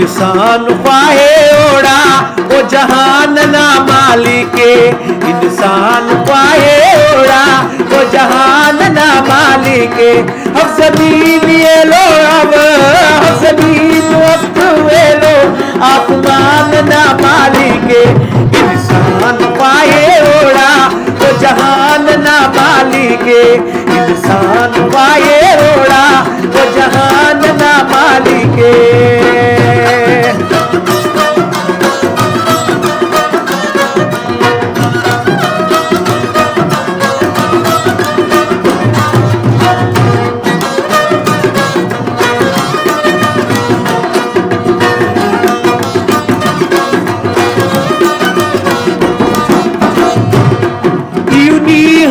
इंसान पाए ओड़ा वो जहान ना मालिके, इंसान पाए ओड़ा वो जहान ना मालिके। हम जमीन ये लो अब, हम जमीन वक्त वे लो आसमान ना मालिके, इंसान पाए ओड़ा वो जहान ना मालिके, इंसान पाए ओड़ा वो जहान ना मालिके।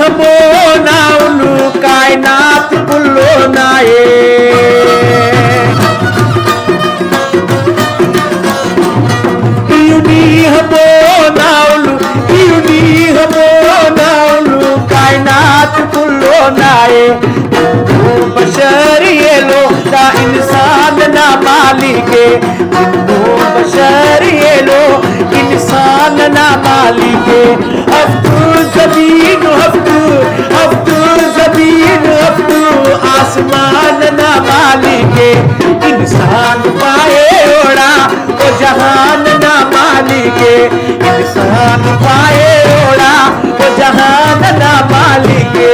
हमो नाउनु कायनात कुल्लो नाये, इयुनी हमो नाउनु, इयुनी हमो नाउनु कायनात कुल्लो नाये। जिन्नो बशर ये लो दा इंसान ना मालिके, जिन्नो बशर ये लो इंसान ना मालिके। अब्दुल ज़मीन अब्दुल ज़मीन अब्दुल आसमान ना मालिके, इंसान पाए ओड़ा वो जहान ना मालिके, इंसान पाए ओड़ा वो जहान ना मालिके।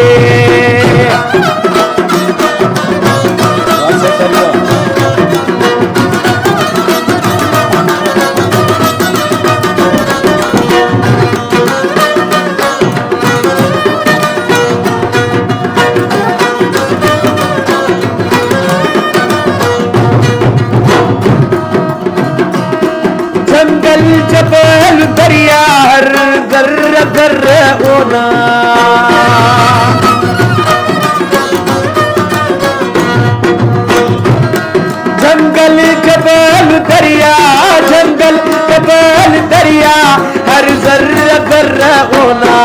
जंगल जबल दरिया हर जर्र जर्र होना, जंगल जबल दरिया, जंगल जबल दरिया हर जर्र जर्र होना।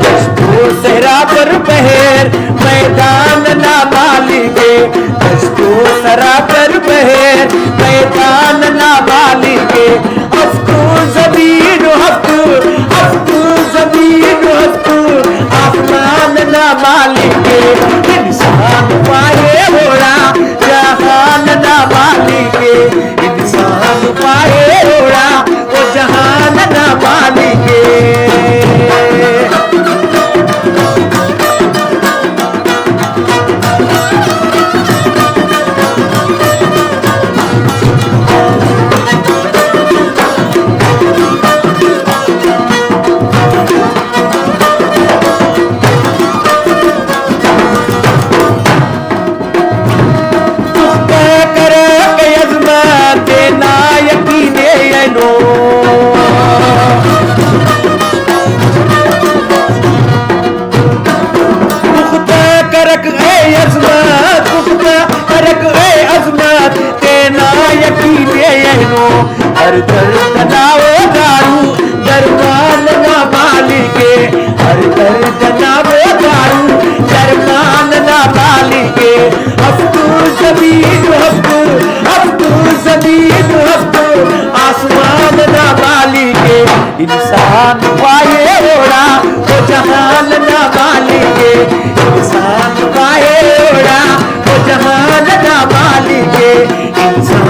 दस्तो सहरा पर बहर मैदान ना मालिके, दस्तो सहरा पर बहर मैदान ना मालिके। अफ्तु ज़मीन अफ्तु आसमान ना मालिके, इंसान पाए ओड़ा जहान ना मालिके, इंसान पाए ओड़ा वो जहान ना मालिके। हर दर्द नाओ दारू दरमान ना मालिके, हर दर्द नाओ दारू दरमान ना मालिके। अब्दुल ज़मीन अब्दुल ज़मीन अब्दुल आसमान ना मालिके, इंसान पाए ओड़ा वो जहान ना मालिके, इंसान पाए ओड़ा वो जहान ना मालिके। इंसान